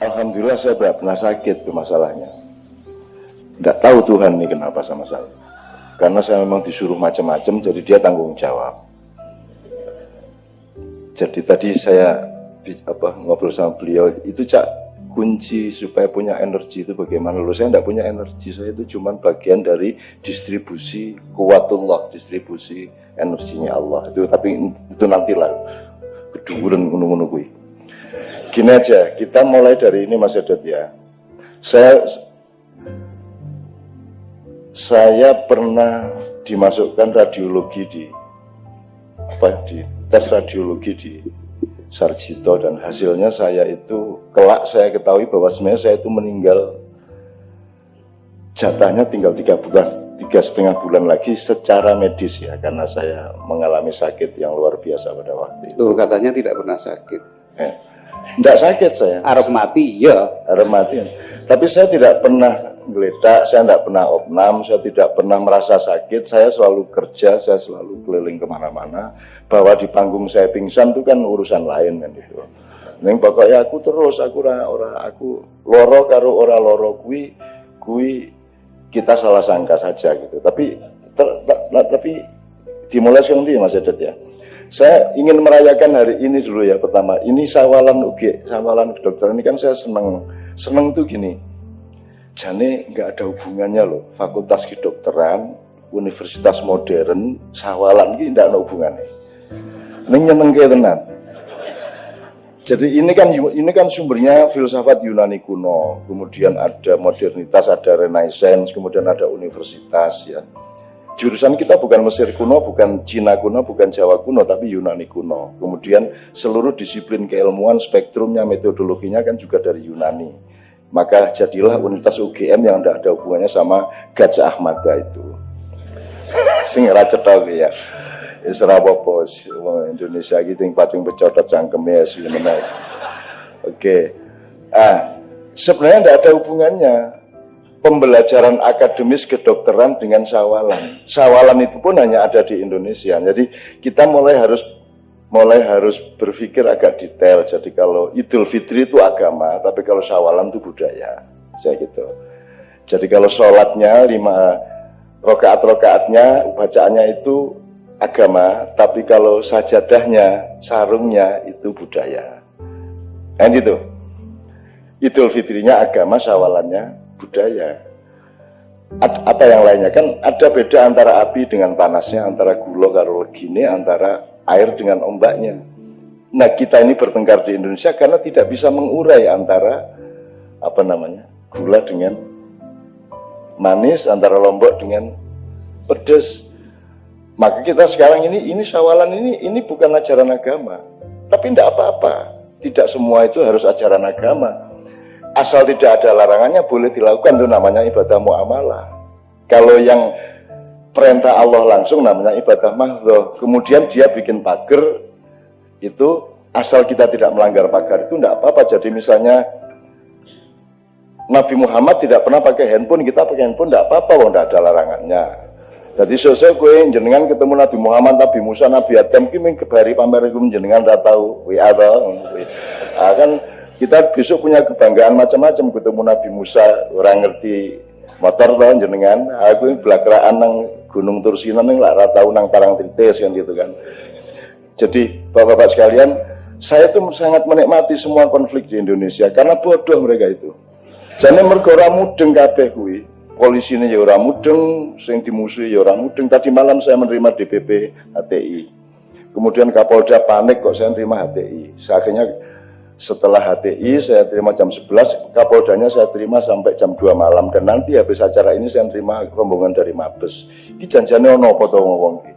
Alhamdulillah saya tidak pernah sakit tuh masalahnya. Tidak tahu Tuhan nih kenapa sama saya. Karena saya memang disuruh macam-macam, jadi dia tanggung jawab. Jadi tadi saya ngobrol sama beliau, itu Cak, kunci supaya punya energi itu bagaimana? Loh, saya tidak punya energi, saya itu cuma bagian dari distribusi kuwatullah, distribusi energinya Allah. Itu tapi itu nantilah keduren ngono-ngono kuwi. Gini aja, kita mulai dari ini Mas Edot ya. Saya pernah dimasukkan radiologi di tes radiologi di Sarjito, dan hasilnya saya itu kelak saya ketahui bahwa sebenarnya saya itu meninggal, jatahnya tinggal 3,5 bulan lagi secara medis ya, karena saya mengalami sakit yang luar biasa pada waktu itu. Tuh katanya tidak pernah sakit. Tidak sakit saya. Arep mati ya. Arep mati. Tapi saya tidak pernah geledak, saya tidak pernah opnam, saya tidak pernah merasa sakit. Saya selalu kerja, saya selalu keliling kemana-mana. Bahwa di panggung saya pingsan itu kan urusan lain kan itu. Neng pokoknya aku terus, aku loro karo ora loro kui kita salah sangka saja gitu. Tapi dimulai sekarang ini Mas Edet ya. Saya ingin merayakan hari ini dulu ya pertama. Ini sawalan kedokteran ini kan saya seneng tuh gini. Jane nggak ada hubungannya loh. Fakultas kedokteran, universitas modern, sawalan ini nggak ada hubungannya. Ini nyenengke tenan. Jadi ini kan sumbernya filsafat Yunani kuno. Kemudian ada modernitas, ada renaissance, kemudian ada universitas ya. Jurusan kita bukan Mesir kuno, bukan Cina kuno, bukan Jawa kuno, tapi Yunani kuno. Kemudian seluruh disiplin keilmuan, spektrumnya, metodologinya kan juga dari Yunani. Maka jadilah Universitas UGM yang tidak ada hubungannya sama Gajah Mada itu. Sing ora cetok ya. Wis ora apa-apa, Indonesia iki ting pating becodot cangkeme sebenarnya. Oke. Sebenarnya tidak ada hubungannya pembelajaran akademis kedokteran dengan sawalan. Sawalan itu pun hanya ada di Indonesia. Jadi kita mulai harus berpikir agak detail. Jadi kalau Idul Fitri itu agama, tapi kalau sawalan itu budaya. Saya gitu. Jadi kalau sholatnya 5 rakaat-rakaatnya, bacaannya itu agama, tapi kalau sajadahnya, sarungnya itu budaya. Kan gitu. Idul Fitrinya agama, sawalannya budaya. Apa yang lainnya? Kan ada beda antara api dengan panasnya, antara gula karo legine, antara air dengan ombaknya. Nah, kita ini bertengkar di Indonesia karena tidak bisa mengurai antara gula dengan manis, antara lombok dengan pedas. Maka kita sekarang ini sawalan ini bukan ajaran agama. Tapi tidak apa-apa. Tidak semua itu harus ajaran agama. Asal tidak ada larangannya boleh dilakukan, itu namanya ibadah muamalah. Kalau yang perintah Allah langsung namanya ibadah mahdhah. Kemudian dia bikin pagar, itu asal kita tidak melanggar pagar itu tidak apa-apa. Jadi misalnya Nabi Muhammad tidak pernah pakai handphone, kita pakai handphone tidak apa-apa, tidak ada larangannya. Jadi sosial gue jenengan ketemu Nabi Muhammad, Nabi Musa, Nabi Adam kimi kebari pamer iku jenengan ora tau WA to. Kan kita besok punya kebanggaan macam-macam ketemu Nabi Musa, orang ngerti motor to jenengan, aku belakraan nang Gunung Tursina ning lak ora tau nang Parangtritis kan gitu kan. Jadi Bapak-bapak sekalian, saya tuh sangat menikmati semua konflik di Indonesia karena bodoh mereka itu. Jane mergo ora mudeng kabeh kuwi. Polisinya ya orang mudeng, sing dimusuhi ya orang mudeng. Tadi malam saya menerima DPP HTI. Kemudian Kapolda panik kok saya menerima HTI. Akhirnya setelah HTI saya terima jam 11, Kapoldanya saya terima sampai jam 2 malam. Dan nanti habis acara ini saya menerima rombongan dari Mabes. Iki janjane ono apa to wong iki?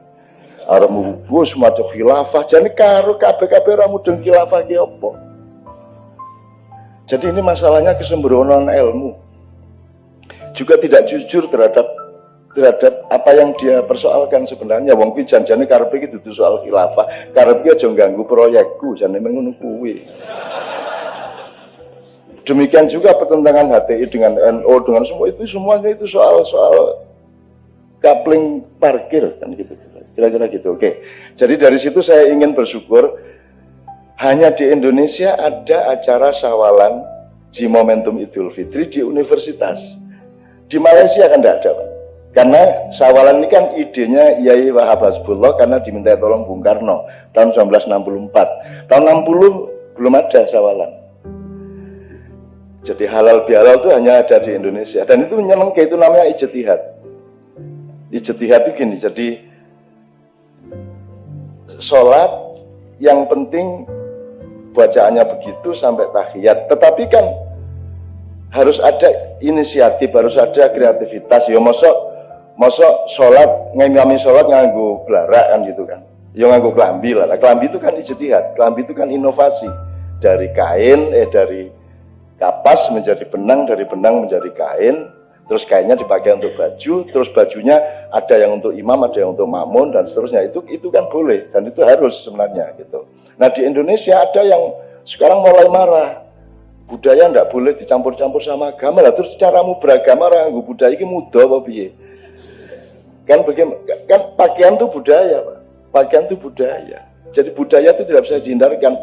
Arep mubus maca khilafah, jane karo kabeh-kabeh ora mudeng khilafah ki apa? Jadi ini masalahnya kesembronoan ilmu. Juga tidak jujur terhadap apa yang dia persoalkan sebenarnya. Wong kuwi janjane karepe iki dudu soal khilafah, karepe aja ganggu proyekku, jane ngono kuwi. Demikian juga pertentangan HTI dengan NU dengan semuanya itu soal kapling parkir kan gitu. Kira-kira gitu. Oke. Jadi dari situ saya ingin bersyukur hanya di Indonesia ada acara sawalan di momentum Idul Fitri di universitas. Di Malaysia kan tidak ada, Pak. Karena Syawalan ini kan idenya Yai Wahab Hasbullah karena diminta tolong Bung Karno tahun 1964. Tahun 60 belum ada Syawalan. Jadi halal bihalal itu hanya ada di Indonesia. Dan itu menyenangkan, itu namanya ijtihad. Ijtihad itu gini, jadi sholat yang penting bacaannya begitu sampai tahiyat. Tetapi kan harus ada inisiatif, harus ada kreativitas. Ya mosok sholat, ngimami sholat nganggo belarak kan gitu kan. Ya nganggo kelambi lah. Kelambi itu kan ijtihad, kelambi itu kan inovasi. Dari kain, dari kapas menjadi benang, dari benang menjadi kain, terus kainnya dipakai untuk baju, terus bajunya ada yang untuk imam, ada yang untuk makmun dan seterusnya. Itu kan boleh dan itu harus sebenarnya gitu. Nah di Indonesia ada yang sekarang mulai marah, budaya ndak boleh dicampur-campur sama agama lah. Terus caramu beragama nganggo budaya iki mudah apa piye? Kan pakaian itu budaya, Pak. Pakaian itu budaya. Jadi budaya itu tidak bisa dihindarkan.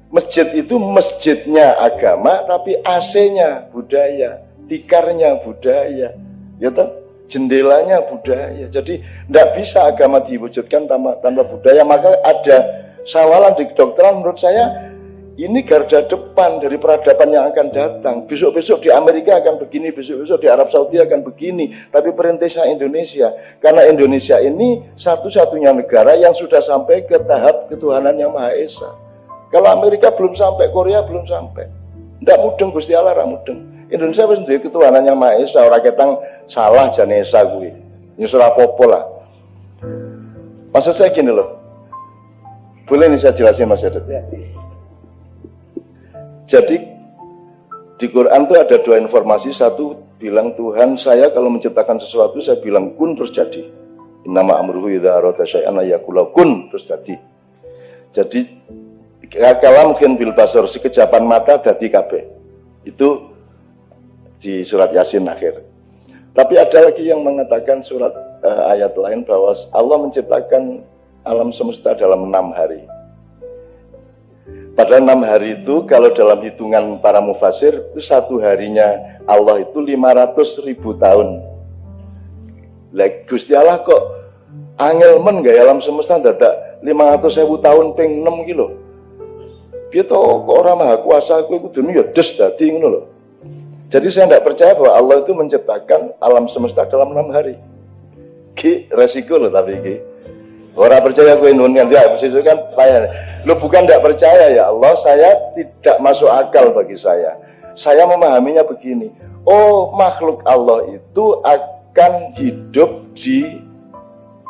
Masjid itu masjidnya agama, tapi AC-nya budaya, tikarnya budaya, ya toh? Jendelanya budaya. Jadi tidak bisa agama diwujudkan tanpa budaya. Maka ada Syawalan di kedokteran menurut saya ini garda depan dari peradaban yang akan datang. Besok-besok di Amerika akan begini, besok-besok di Arab Saudi akan begini. Tapi perintahnya Indonesia, karena Indonesia ini satu-satunya negara yang sudah sampai ke tahap ketuhanan yang Maha Esa. Kalau Amerika belum sampai, Korea belum sampai. Ndak mudeng Gusti Allah ra mudeng. Indonesia wis duwe ketuhanan yang Maha Esa, ora ketang salah jane esa kuwi. Ya ora apa-apa lah. Maksud saya gini loh. Boleh nih saya jelasin Mas Yadet? Jadi di Quran tuh ada dua informasi. Satu bilang Tuhan saya kalau menciptakan sesuatu saya bilang kun terus jadi. Innama amruhu idza arada syai'an ayaqula kun terus jadi. Jadi kalau mungkin bil basar sekejapan mata dadi kabeh. Itu di surat Yasin akhir. Tapi ada lagi yang mengatakan surat ayat lain bahwa Allah menciptakan alam semesta dalam 6 hari. Padahal 6 hari itu kalau dalam hitungan para mufasir itu satu harinya Allah itu 500.000 tahun. Lah Gusti Allah kok angel men gak alam semesta dadak 500.000 tahun ping 6 kilo. Piye to kok ora maha kuasa kowe kudu ya des dadi ngono lho. Jadi saya tidak percaya bahwa Allah itu menciptakan alam semesta dalam 6 hari. Ki resiko loh tapi ki. Orang percaya gue nungan dia itu kan payah. Lo bukan tidak percaya ya Allah, saya tidak masuk akal bagi saya. Saya memahaminya begini. Oh, makhluk Allah itu akan hidup di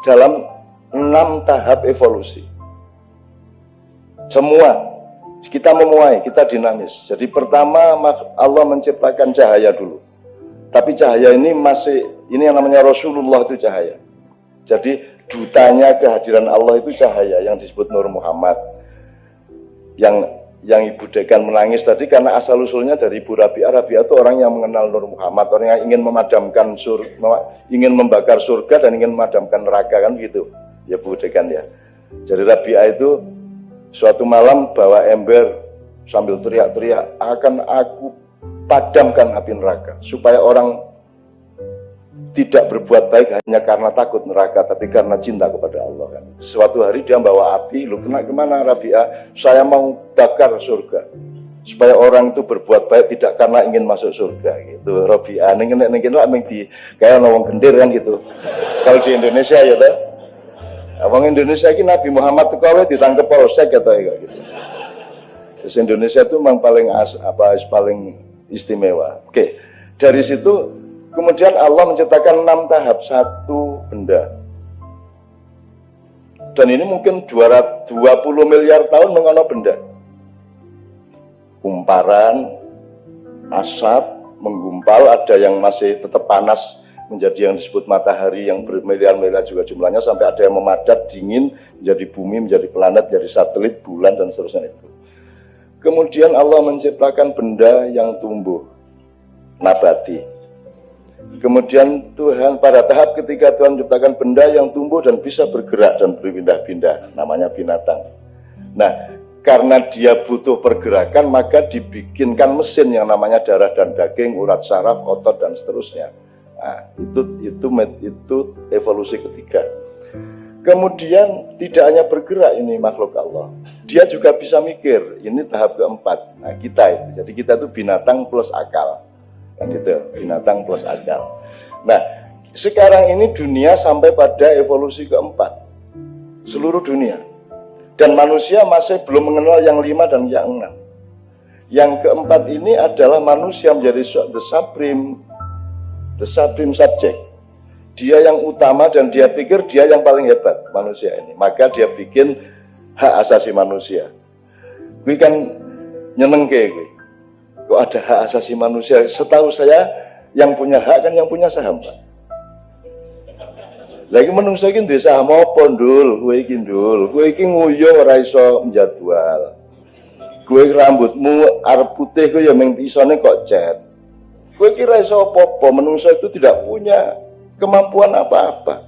dalam 6 tahap evolusi. Semua kita memuai, kita dinamis. Jadi pertama Allah menciptakan cahaya dulu. Tapi cahaya ini ini yang namanya Rasulullah itu cahaya. Jadi dutanya kehadiran Allah itu cahaya yang disebut Nur Muhammad. Yang Ibu Dekan menangis tadi karena asal usulnya dari Ibu Rabi'ah. Rabi'ah itu orang yang mengenal Nur Muhammad, orang yang ingin memadamkan ingin membakar surga dan ingin memadamkan neraka kan gitu. Ya Bu Dekan ya. Jadi Rabi'ah itu suatu malam bawa ember sambil teriak-teriak, akan aku padamkan api neraka supaya orang tidak berbuat baik hanya karena takut neraka, tapi karena cinta kepada Allah kan. Suatu hari dia bawa api, lu kemana Rabi'ah? Saya mau bakar surga supaya orang itu berbuat baik tidak karena ingin masuk surga gitu. Rabi'ah nengin di kayak nawang gendir kan gitu. Kalau di Indonesia ya toh. Abang Indonesia ini Nabi Muhammad itu kau ditangkap polsek gitu. Terus Indonesia itu memang paling istimewa. Oke, dari situ kemudian Allah menciptakan 6 tahap satu benda. Dan ini mungkin 220 miliar tahun mengono benda. Kumparan, asap, menggumpal, ada yang masih tetap panas menjadi yang disebut matahari yang bermiliar-miliar juga jumlahnya, sampai ada yang memadat, dingin, menjadi bumi, menjadi planet, menjadi satelit, bulan, dan seterusnya itu. Kemudian Allah menciptakan benda yang tumbuh, nabati. Kemudian Tuhan pada tahap ketiga Tuhan menciptakan benda yang tumbuh dan bisa bergerak dan berpindah-pindah, namanya binatang. Nah, karena dia butuh pergerakan, maka dibikinkan mesin yang namanya darah dan daging, urat saraf, otot dan seterusnya. Nah, itu evolusi ketiga. Kemudian tidak hanya bergerak ini makhluk Allah, dia juga bisa mikir. Ini tahap keempat. Nah, kita itu, jadi kita itu binatang plus akal, kan gitu, binatang plus akal. Nah, sekarang ini dunia sampai pada evolusi keempat, seluruh dunia. Dan manusia masih belum mengenal yang 5 dan yang 6. Yang keempat ini adalah manusia menjadi the supreme subject. Dia yang utama dan dia pikir dia yang paling hebat, manusia ini. Maka dia bikin hak asasi manusia. Gue kan nyeneng kayak gue. Kok ada hak asasi manusia? Setahu saya yang punya hak kan yang punya saham, Pak. Lagi menungso iki duwe saham apa, Ndul? Kowe iki, Ndul. Kowe iki nguyu ora iso njadwal. Kowe rambutmu arep putih kowe ya mung isone kok cat. Kowe iki ora iso apa-apa, menungso itu tidak punya kemampuan apa-apa.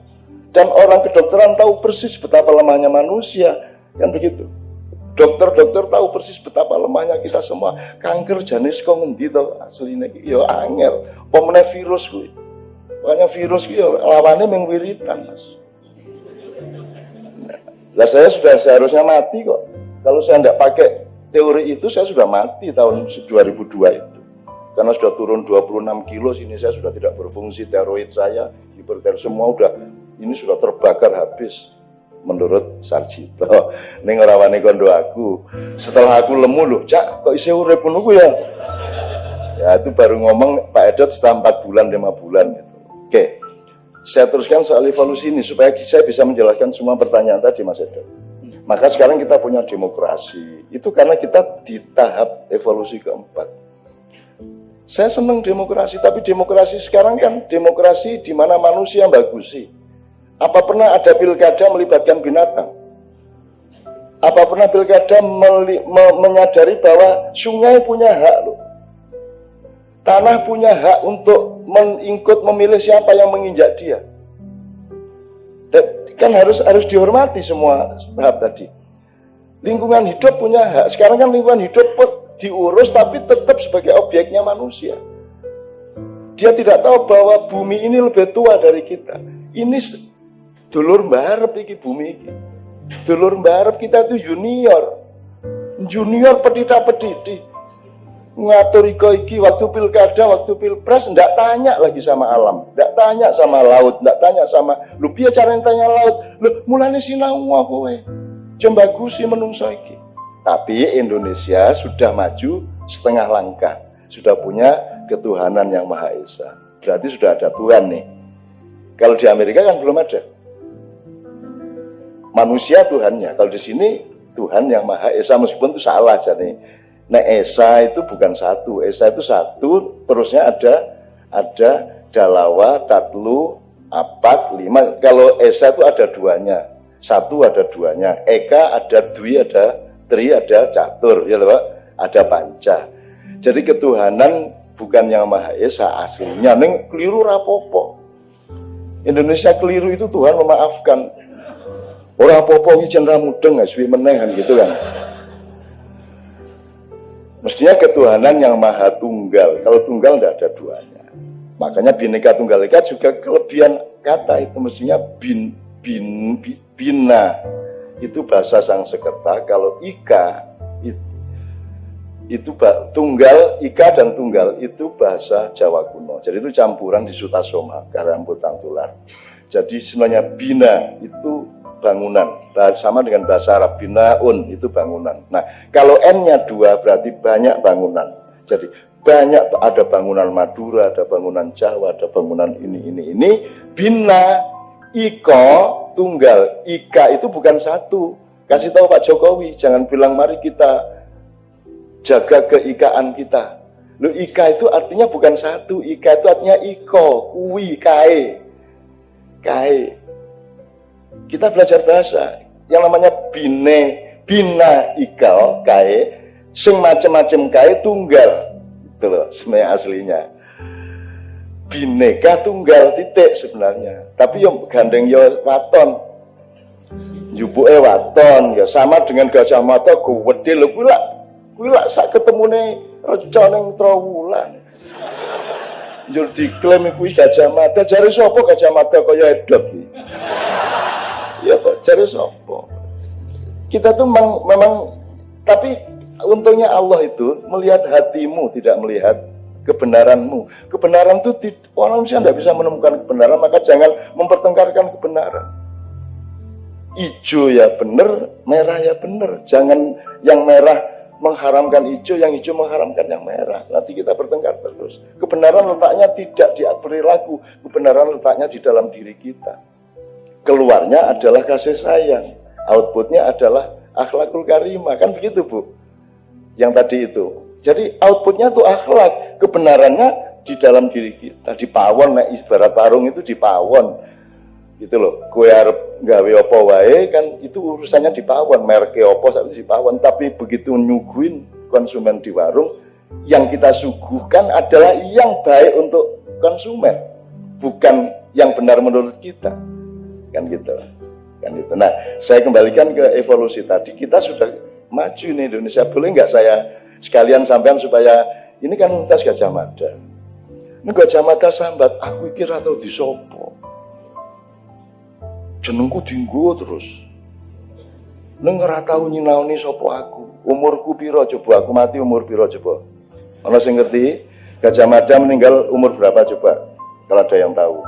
Dan orang kedokteran tahu persis betapa lemahnya manusia, kan begitu. Dokter-dokter tahu persis betapa lemahnya kita semua. Kanker jenis kok ngendi to asline iki ya angel. Apa meneh virus kuwi. Makanya virus itu lawannya mengwiritan, Mas. Nah, saya sudah seharusnya mati kok. Kalau saya tidak pakai teori itu, saya sudah mati tahun 2002 itu. Karena sudah turun 26 kilo, sini saya sudah tidak berfungsi, tiroid saya, hipertensi semua ini sudah terbakar habis. Menurut Sarjito, ning ora wani kondo aku. Setelah aku lemu loh, Cak, kok isih urip ngono ku ya? Ya itu baru ngomong Pak Edot setelah 4 bulan, 5 bulan gitu. Oke, saya teruskan soal evolusi ini supaya saya bisa menjelaskan semua pertanyaan tadi, Mas Edo. Maka sekarang kita punya demokrasi. Itu karena kita di tahap evolusi keempat. Saya senang demokrasi, tapi demokrasi sekarang kan demokrasi di mana manusia bagusi. Apa pernah ada pilkada melibatkan binatang? Apa pernah pilkada menyadari bahwa sungai punya hak loh? Tanah punya hak untuk ikut memilih siapa yang menginjak dia. Dan kan harus dihormati semua tahap tadi. Lingkungan hidup punya hak. Sekarang kan lingkungan hidup diurus tapi tetap sebagai objeknya manusia. Dia tidak tahu bahwa bumi ini lebih tua dari kita. Ini dulur mbarep iki bumi iki. Dulur mbarep kita itu junior. Junior petita-petiti. Ngatur iki waktu pilkada, waktu pilpres, ndak tanya lagi sama alam, ndak tanya sama laut, ndak tanya sama lu piye carane tanya laut. Lu mulane sinau kowe. Jembagusi menungso iki. Tapi Indonesia sudah maju setengah langkah, sudah punya ketuhanan yang Maha Esa. Berarti sudah ada Tuhan nih. Kalau di Amerika kan belum ada. Manusia Tuhannya. Kalau di sini Tuhan yang Maha Esa, meskipun itu salah jadi. Nah, Esa itu bukan satu. Esa itu satu, terusnya ada Dalawa, Tatlu, Apat, 5. Kalau Esa itu ada duanya. Satu ada duanya. Eka ada Dwi, ada Tri, ada Catur, ya Pak. Ada Panca. Jadi ketuhanan bukan yang Maha Esa aslinya. Neng keliru rapopo. Indonesia keliru itu Tuhan memaafkan. Orang rapopo iki cenra mudeng aswi meneh gitu kan. Mestinya ketuhanan yang maha tunggal. Kalau tunggal tidak ada duanya. Makanya Bhinneka Tunggal Ika juga kelebihan kata itu mestinya bina itu bahasa Sanskerta. Kalau Ika itu tunggal, Ika dan tunggal itu bahasa Jawa kuno. Jadi itu campuran di Sutasoma, Karambutan Tular. Jadi sebenarnya bina itu bangunan, sama dengan bahasa Arab binaun itu bangunan. Nah, kalau N-nya 2 berarti banyak bangunan. Jadi banyak, ada bangunan Madura, ada bangunan Jawa, ada bangunan ini. Bina, Iko, tunggal. Ika itu bukan satu. Kasih tahu Pak Jokowi, jangan bilang mari kita jaga keikaan kita. Loh, Ika itu artinya bukan satu. Ika itu artinya Iko, kuwi, kae. Kita belajar bahasa yang namanya bina ikal kae sing macem-macem kae tunggal itu loh sebenarnya aslinya. Bineka tunggal titik sebenarnya, tapi yang gandeng yo waton Jupuke waton ya sama dengan Gajah Mada gede lho kuwi lak sak ketemune reca ning Trowulan. Njur diklaim kuwi Gajah Mada, jare sapa Gajah Mada kaya edot iki. Ya kok jare sapa? Kita tuh memang tapi untungnya Allah itu melihat hatimu, tidak melihat kebenaranmu. Kebenaran itu orang manusia tidak bisa menemukan kebenaran, maka jangan mempertengkarkan kebenaran. Ijo ya benar, merah ya benar. Jangan yang merah mengharamkan hijau, yang hijau mengharamkan yang merah. Nanti kita bertengkar terus. Kebenaran letaknya tidak di perilaku, kebenaran letaknya di dalam diri kita. Keluarnya adalah kasih sayang, outputnya adalah akhlakul karimah, kan begitu Bu? Yang tadi itu. Jadi outputnya tuh akhlak, kebenarannya di dalam diri kita. Di pawon, nah, ibarat parung itu di pawon. Gitu loh, kowe arep gawe apa wae kan itu urusannya di pawon, merke apa sak di pawon, tapi begitu nyuguhin konsumen di warung, yang kita suguhkan adalah yang baik untuk konsumen, bukan yang benar menurut kita. Kan gitu. Kan gitu. Nah, saya kembalikan ke evolusi tadi. Kita sudah maju nih Indonesia. Boleh nggak saya sekalian sampean supaya ini kan tes Gajah Mada. Ini Gajah Mada sambat, aku kira tau disopo. Jenengku dinggo terus. Neng ora tau nyinaoni sapa aku. Umurku piro coba? Aku mati umur piro coba? Ana sing ngerti? Gajah Mada meninggal umur berapa coba? Kalau ada yang tahu.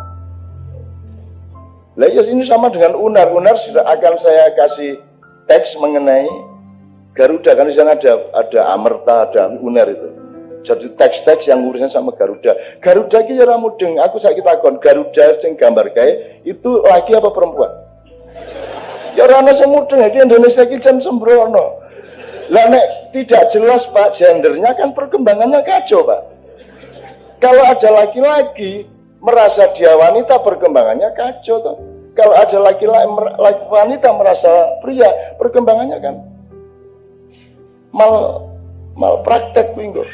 Lah ya ini sama dengan Unar. Unar sudah akan saya kasih teks mengenai Garuda, kan di sana ada Amerta, ada Unar itu. Jadi teks-teks yang urusannya sama Garuda. Garuda ki ora mudeng. Aku saiki takon, Garuda sing gambar kae itu laki apa perempuan? Ya ora ana sing mudeng iki Indonesia ki jan sembrono. Lah nek tidak jelas Pak gendernya kan perkembangannya kacau Pak. Kalau ada laki-laki merasa dia wanita perkembangannya kacau toh. Kalau ada laki-laki wanita merasa pria perkembangannya kan mal praktek kuwi kok.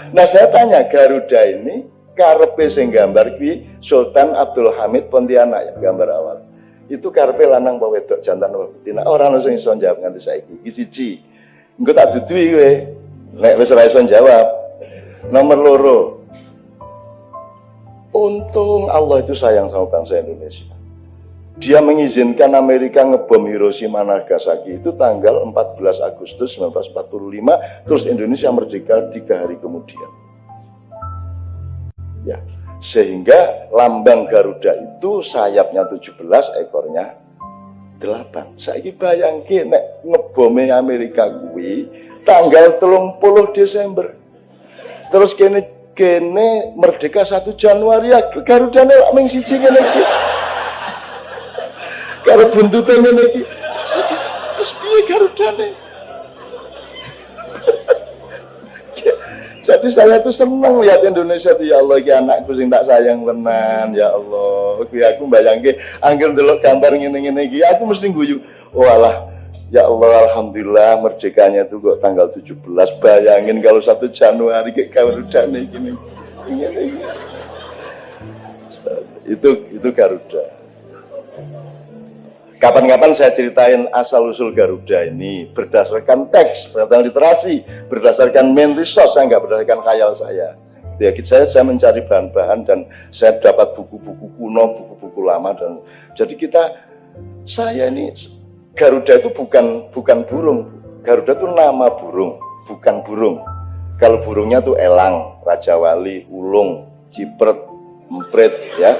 Nah saya tanya, Garuda ini karepe sing gambar kuwi Sultan Abdul Hamid Pontianak ya gambar awal. Itu karepe lanang apa wedok, jantan apa betina? Ora ono sing iso jawab nganti saiki. Iki siji. Engko tak dudui kowe. Nek wis ora iso jawab. Nomor loro. Untung Allah itu sayang sama bangsa Indonesia. Dia mengizinkan Amerika ngebom Hiroshima Nagasaki itu tanggal 14 Agustus 1945, terus Indonesia merdeka 3 hari kemudian. Ya, sehingga lambang Garuda itu sayapnya 17, ekornya 8. Saiki bayangke nek ngebome Amerika kuwi tanggal 30 Desember. Terus kene merdeka 1 Januari ya Garudane lak ming siji ngene iki. Karo buntute ngene iki. Terus piye Garudane? Jadi saya tuh seneng lihat Indonesia tuh, ya Allah iki anakku sing tak sayang tenan, ya Allah. Kuwi aku mbayangke angger ndelok gambar ngene-ngene iki aku mesti guyu. Walah, ya Allah alhamdulillah merdekanya tuh kok tanggal 17. Bayangin kalau 1 Januari kayak Garudane gini. Itu Garuda. Kapan-kapan saya ceritain asal-usul Garuda ini berdasarkan teks, berdasarkan literasi, berdasarkan main resource, saya nggak berdasarkan khayal saya. Ya, saya mencari bahan-bahan dan saya dapat buku-buku kuno, buku-buku lama dan jadi saya ini Garuda itu bukan burung. Garuda itu nama burung, bukan burung. Kalau burungnya tuh elang, raja wali, ulung, cipret, emprit, ya.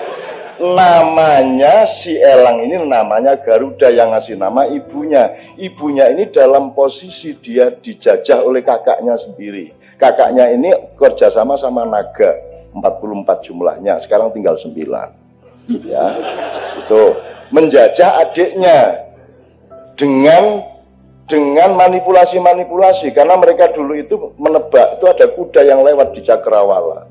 Namanya si elang ini namanya Garuda, yang ngasih nama ibunya. Ibunya ini dalam posisi dia dijajah oleh kakaknya sendiri. Kakaknya ini kerjasama sama naga, 44 jumlahnya, sekarang tinggal 9. Ya, itu menjajah adiknya dengan manipulasi-manipulasi, karena mereka dulu itu menebak, itu ada kuda yang lewat di Cakrawala.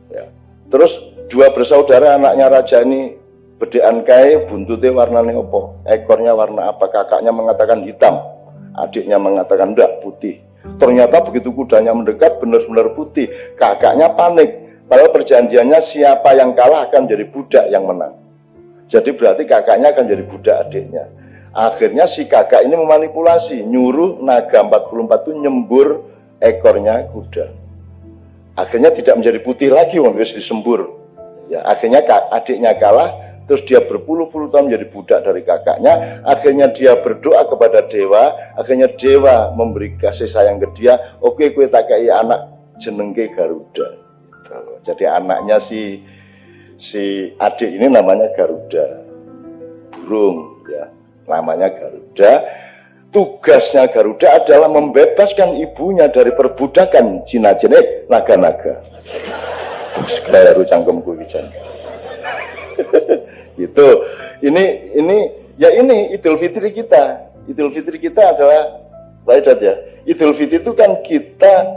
Ya. Terus 2 bersaudara anaknya raja ini bedean kae, buntutnya warnanya apa, ekornya warna apa, kakaknya mengatakan hitam, adiknya mengatakan enggak, putih. Ternyata begitu kudanya mendekat benar-benar putih, kakaknya panik, padahal perjanjiannya siapa yang kalah akan jadi budak yang menang. Jadi berarti kakaknya akan jadi budak adiknya. Akhirnya si kakak ini memanipulasi, nyuruh naga 44 itu nyembur ekornya kuda. Akhirnya tidak menjadi putih lagi, wis disembur. Ya, akhirnya adiknya kalah, terus dia berpuluh-puluh tahun menjadi budak dari kakaknya. Akhirnya dia berdoa kepada dewa, akhirnya dewa memberi kasih sayang ke dia. Oke, kowe tak kei anak jenengke Garuda. Jadi anaknya si adik ini namanya Garuda, burung ya, namanya Garuda. Tugasnya Garuda adalah membebaskan ibunya dari perbudakan jin-jin naga-naga. Sekelaru cangkemku wijan. Gitu. Ini Idul Fitri kita. Idul Fitri kita adalah Waidat ya. Idul Fitri itu kan kita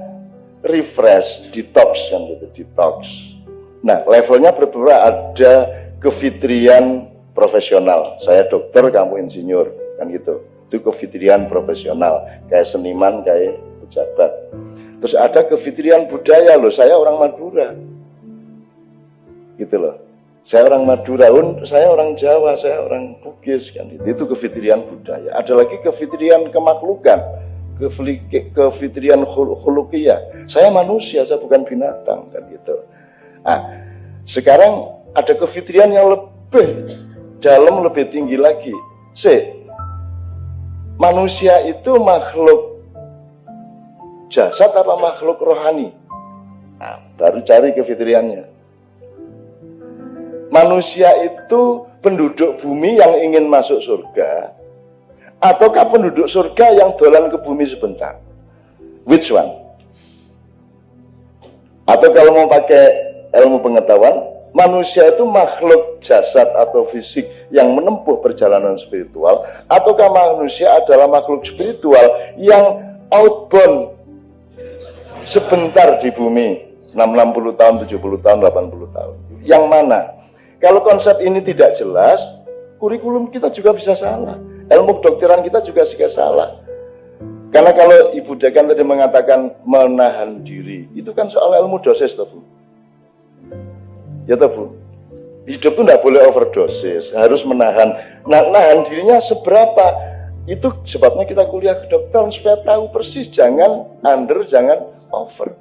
refresh, detox kan gitu, detox. Nah, levelnya berbeda, ada kefitrian profesional. Saya dokter, kamu insinyur, kan gitu. Itu kefitrian profesional, kayak seniman, kayak pejabat. Terus ada kefitrian budaya loh, saya orang Madura. Gitu loh. Saya orang Madura, saya orang Jawa, saya orang Bugis kan. Itu kefitrian budaya. Ada lagi kefitrian kemaklukan, kefitrian khuluqiyah. Saya manusia, saya bukan binatang kan gitu. Nah, sekarang ada kefitrian yang lebih dalam, lebih tinggi lagi. Manusia itu makhluk jasad apa makhluk rohani? Nah, baru cari kefitriannya. Manusia itu penduduk bumi yang ingin masuk surga, ataukah penduduk surga yang dolan ke bumi sebentar? Which one? Atau kalau mau pakai ilmu pengetahuan, manusia itu makhluk jasad atau fisik yang menempuh perjalanan spiritual, ataukah manusia adalah makhluk spiritual yang outbound sebentar di bumi, 60 tahun, 70 tahun, 80 tahun. Yang mana? Kalau konsep ini tidak jelas, kurikulum kita juga bisa salah. Ilmu kedokteran kita juga salah. Karena kalau Ibu Dekan tadi mengatakan menahan diri, itu kan soal ilmu dosis, toh, Bu. Ya toh, Bu. Hidup itu tidak boleh overdosis, harus menahan. Nah, nahan dirinya seberapa? Itu sebabnya kita kuliah kedokteran supaya tahu persis, jangan under, jangan over.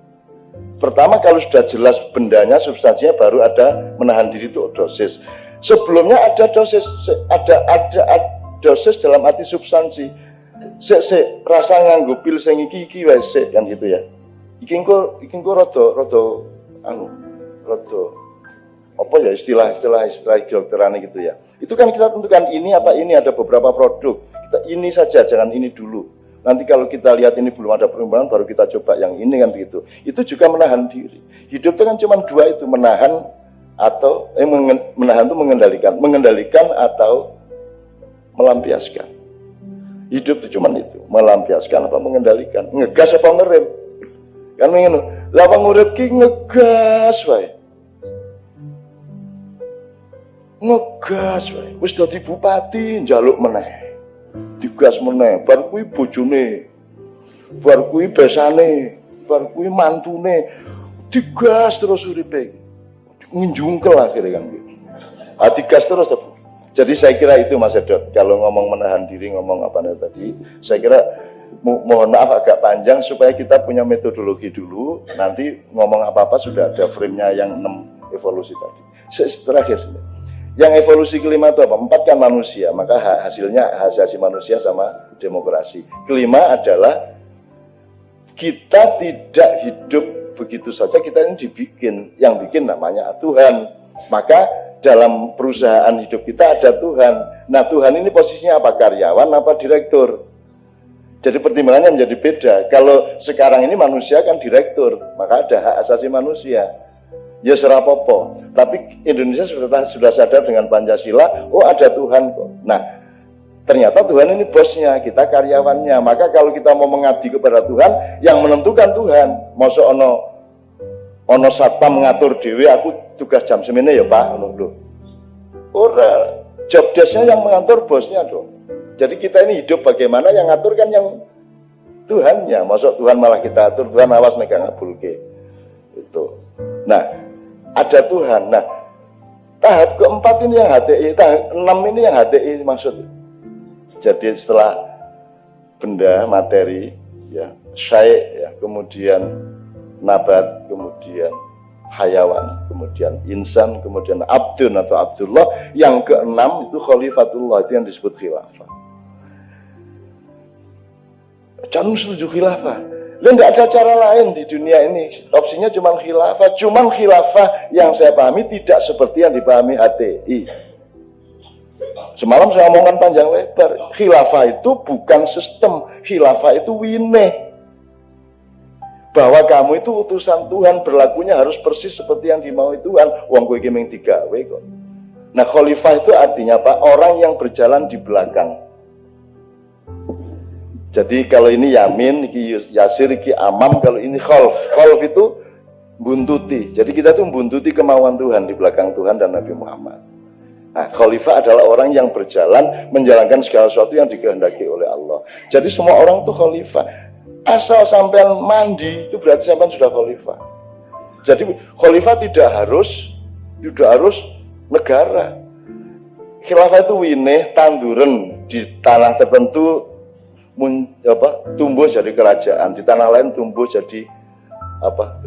Pertama, kalau sudah jelas bendanya, substansinya, baru ada menahan diri itu dosis. Sebelumnya ada dosis, ada dosis dalam arti substansi. Rasa nganggo pil sing iki wae kan gitu ya. Iki engko rada apa ya istilah kedokteran gitu ya. Itu kan kita tentukan ini apa ini, ada beberapa produk. Kita ini saja, jangan ini dulu. Nanti kalau kita lihat ini belum ada perkembangan, baru kita coba yang ini kan begitu. Itu juga menahan diri. Hidup itu kan cuma dua itu, menahan atau menahan itu mengendalikan atau melampiaskan. Hidup itu cuma itu, melampiaskan apa mengendalikan, ngegas apa ngerem. Kan ngono. Lah wong urip ki ngegas wae. Ngegas wae. Wis dadi bupati njaluk meneh. Digas meneh, bar kuwi bojone, bar kuwi besane, bar kuwi mantune, digas terus uripe. Nginjungkel akhirnya kan gitu. Digas terus. Jadi saya kira itu Mas Edot, kalau ngomong menahan diri, ngomong apa tadi, saya kira mohon maaf agak panjang supaya kita punya metodologi dulu, nanti ngomong apa-apa sudah ada frame-nya yang 6 evolusi tadi. Terakhir, yang evolusi kelima itu apa? 4 kan manusia, maka hasilnya hasil manusia sama demokrasi. Kelima adalah kita tidak hidup begitu saja, kita ini dibikin, yang bikin namanya Tuhan. Maka dalam perusahaan hidup kita ada Tuhan. Nah, Tuhan ini posisinya apa? Karyawan apa direktur? Jadi pertimbangannya menjadi beda. Kalau sekarang ini manusia kan direktur, maka ada hak asasi manusia. Ya serapopo. Tapi Indonesia sudah sadar dengan Pancasila, oh ada Tuhan kok. Nah, ternyata Tuhan ini bosnya, kita karyawannya. Maka kalau kita mau mengabdi kepada Tuhan, yang menentukan Tuhan. Masa ono satpam mengatur dewe, aku tugas jam semene ya Pak, lho. Ora, job desk-nya yang mengatur bosnya dong. Jadi kita ini hidup bagaimana, yang ngatur kan yang Tuhannya. Masa Tuhan malah kita atur, Tuhan awas megang ngabulke. Itu. Nah, ada Tuhan. Nah, Tahap keempat ini yang HTI, tahap 6 ini yang HTI maksud. Jadi setelah benda, materi, ya, syai', ya, kemudian nabat, kemudian hayawan, kemudian insan, kemudian abdun atau abdullah, yang keenam itu khalifatullah, itu yang disebut khilafah. Jangan setuju khilafah. Lalu tidak ada cara lain di dunia ini, opsinya cuma khilafah. Cuman khilafah yang saya pahami tidak seperti yang dipahami HTI. Semalam saya omongkan panjang lebar, khilafah itu bukan sistem, khilafah itu wineh. Bahwa kamu itu utusan Tuhan, berlakunya harus persis seperti yang dimaui Tuhan. Wong kowe iki mung digawe kok. Nah, khalifah itu artinya apa? Orang yang berjalan di belakang. Jadi kalau ini yamin, iki yasir, iki amam, kalau ini khalf. Khalf itu buntuti. Jadi kita tuh buntuti kemauan Tuhan di belakang Tuhan dan Nabi Muhammad. Nah, khalifah adalah orang yang berjalan menjalankan segala sesuatu yang dikehendaki oleh Allah. Jadi semua orang tuh khalifah. Asal sampean mandi itu berarti sampean sudah khalifah. Jadi khalifah tidak harus negara. Khilafah itu wineh tanduren di tanah tertentu tumbuh jadi kerajaan, di tanah lain tumbuh jadi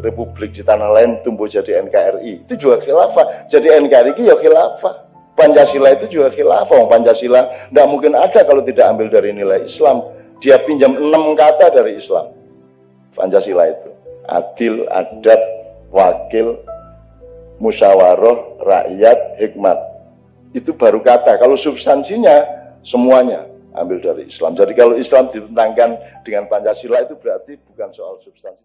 republik, di tanah lain tumbuh jadi NKRI. Itu juga khilafah. Jadi NKRI itu ya khilafah. Pancasila itu juga khilafah. Pancasila tidak mungkin ada kalau tidak ambil dari nilai Islam. Dia pinjam 6 kata dari Islam. Pancasila itu adil, adab, wakil, musyawarah, rakyat, hikmat. Itu baru kata. Kalau substansinya semuanya ambil dari Islam. Jadi kalau Islam ditentangkan dengan Pancasila itu berarti bukan soal substansi.